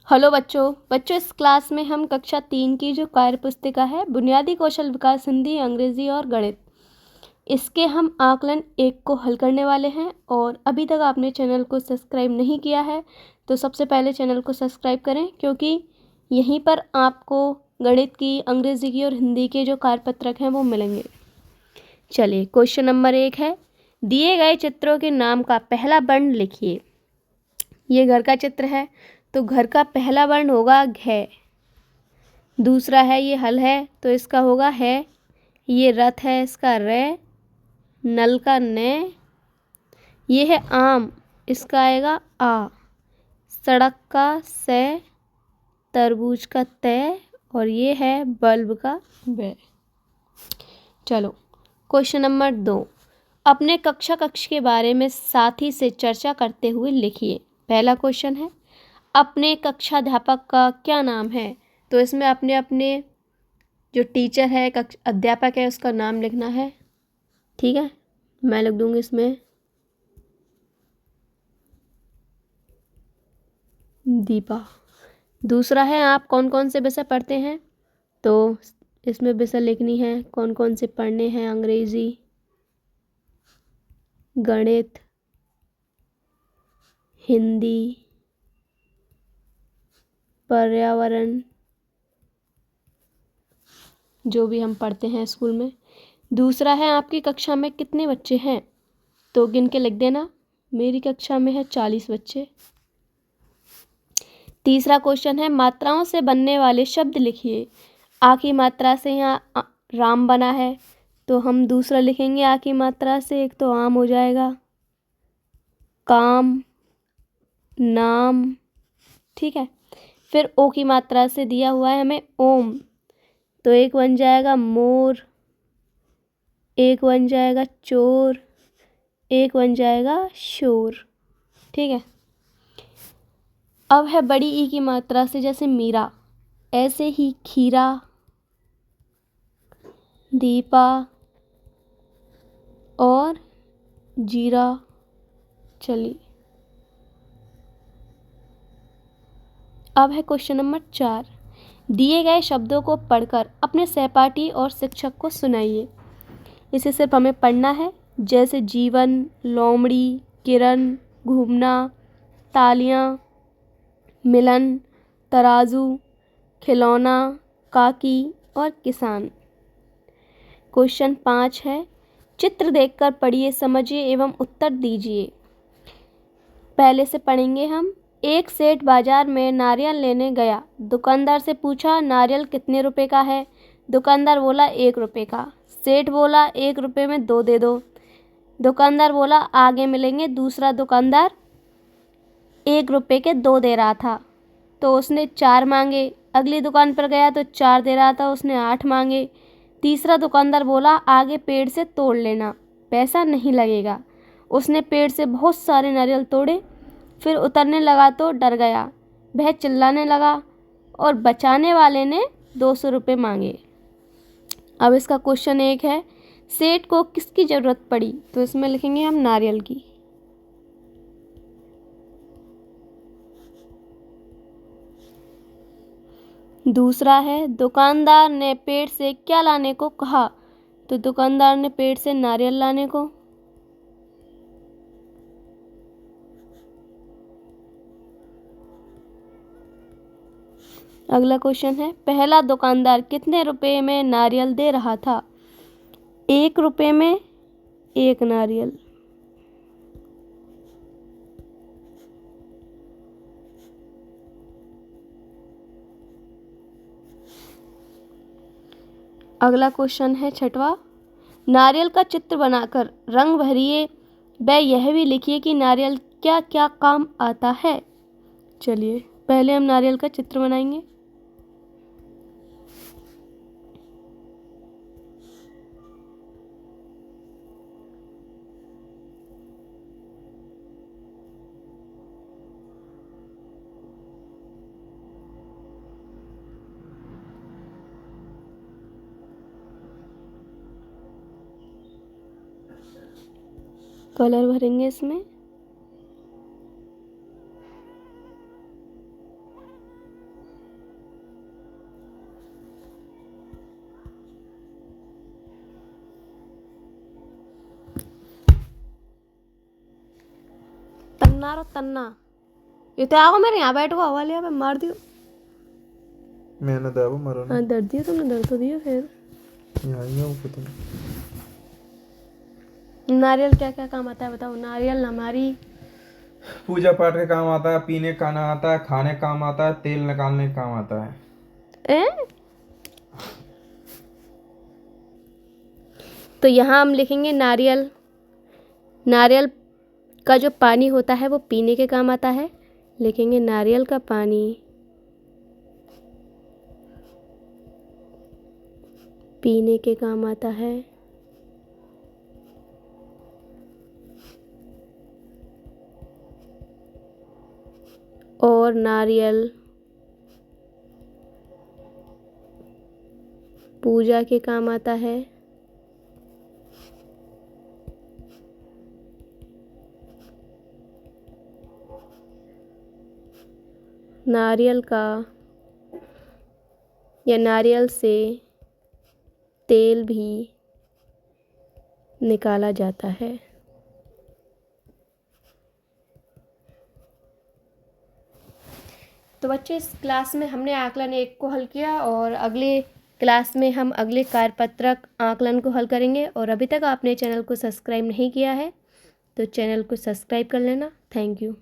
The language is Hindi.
हेलो बच्चों इस क्लास में हम कक्षा 3 की जो कार्य पुस्तिका है बुनियादी कौशल विकास हिंदी, अंग्रेजी और गणित, इसके हम आकलन 1 को हल करने वाले हैं। और अभी तक आपने चैनल को सब्सक्राइब नहीं किया है तो सबसे पहले चैनल को सब्सक्राइब करें, क्योंकि यहीं पर आपको गणित की, अंग्रेजी की और हिंदी के जो कार्यपत्रक हैं वो मिलेंगे। चलिए, क्वेश्चन नंबर 1 है, दिए गए चित्रों के नाम का पहला वर्ण लिखिए। ये घर का चित्र है तो घर का पहला वर्ण होगा घ। दूसरा है, ये हल है तो इसका होगा है। ये रथ है, इसका रे। नल का ने। ये है आम, इसका आएगा आ। सड़क का से। तरबूज का ते। और ये है बल्ब का ब। चलो, क्वेश्चन नंबर 2, अपने कक्ष के बारे में साथी से चर्चा करते हुए लिखिए। पहला क्वेश्चन है, अपने कक्षाध्यापक का क्या नाम है? तो इसमें अपने अपने जो टीचर है, अध्यापक है, उसका नाम लिखना है। ठीक है, मैं लिख दूंगी इसमें दीपा। दूसरा है, आप कौन कौन से विषय पढ़ते हैं? तो इसमें विषय लिखनी है कौन कौन से पढ़ने हैं। अंग्रेजी, गणित, हिंदी, पर्यावरण, जो भी हम पढ़ते हैं स्कूल में। दूसरा है, आपकी कक्षा में कितने बच्चे हैं? तो गिन के लिख देना। मेरी कक्षा में है 40 बच्चे। तीसरा क्वेश्चन है, मात्राओं से बनने वाले शब्द लिखिए। आ की मात्रा से यहाँ राम बना है तो हम दूसरा लिखेंगे आ की मात्रा से। एक तो आम हो जाएगा, काम, नाम। ठीक है, फिर ओ की मात्रा से दिया हुआ है हमें ओम, तो एक बन जाएगा मोर, एक बन जाएगा चोर, एक बन जाएगा शोर। ठीक है, अब है बड़ी ई की मात्रा से, जैसे मीरा, ऐसे ही खीरा, दीपा और जीरा। चलिए, अब है क्वेश्चन नंबर 4, दिए गए शब्दों को पढ़कर अपने सहपाठी और शिक्षक को सुनाइए। इसे सिर्फ हमें पढ़ना है, जैसे जीवन, लोमड़ी, किरण, घूमना, तालियां, मिलन, तराजू, खिलौना, काकी और किसान। क्वेश्चन 5 है, चित्र देखकर पढ़िए, समझिए एवं उत्तर दीजिए। पहले से पढ़ेंगे हम। एक सेठ बाजार में नारियल लेने गया। दुकानदार से पूछा, नारियल कितने रुपए का है? दुकानदार बोला 1 रुपए का। सेठ बोला 1 रुपए में 2 दे दो। दुकानदार बोला आगे मिलेंगे। दूसरा दुकानदार 1 रुपए के 2 दे रहा था तो उसने 4 मांगे। अगली दुकान पर गया तो 4 दे रहा था, उसने 8 मांगे। तीसरा दुकानदार बोला आगे पेड़ से तोड़ लेना, पैसा नहीं लगेगा। उसने पेड़ से बहुत सारे नारियल तोड़े, फिर उतरने लगा तो डर गया। वह चिल्लाने लगा और बचाने वाले ने 200 रुपये मांगे। अब इसका क्वेश्चन 1 है, सेठ को किसकी ज़रूरत पड़ी? तो इसमें लिखेंगे हम नारियल की। दूसरा है, दुकानदार ने पेड़ से क्या लाने को कहा? तो दुकानदार ने पेड़ से नारियल लाने को। अगला क्वेश्चन है, पहला दुकानदार कितने रुपए में नारियल दे रहा था? 1 रुपए में 1 नारियल। अगला क्वेश्चन है 6वां, नारियल का चित्र बनाकर रंग भरिए व यह भी लिखिए कि नारियल क्या क्या काम आता है। चलिए, पहले हम नारियल का चित्र बनाएंगे। कलर भरेंगे इसमें। तन्ना रो तन्ना। ये तो आओ मेरे यहाँ बैठो, हवा लिया पे मार दियो। मैंने दे वो मरो हाँ दर्द दिया तुमने, दर्द तो दिया फिर। यहाँ ही है वो पता नहीं। नारियल क्या क्या काम आता है बताओ। नारियल हमारी पूजा पाठ के काम आता है, पीने का खाना आता है, खाने का काम आता है, तेल निकालने का काम आता है। तो यहाँ हम लिखेंगे नारियल। नारियल का जो पानी होता है वो पीने के काम आता है। लिखेंगे नारियल का पानी पीने के काम आता है। और नारियल पूजा के काम आता है। नारियल का या नारियल से तेल भी निकाला जाता है। तो बच्चों इस क्लास में हमने आकलन 1 को हल किया और अगले क्लास में हम अगले कार्यपत्रक आकलन को हल करेंगे। और अभी तक आपने चैनल को सब्सक्राइब नहीं किया है तो चैनल को सब्सक्राइब कर लेना। Thank you.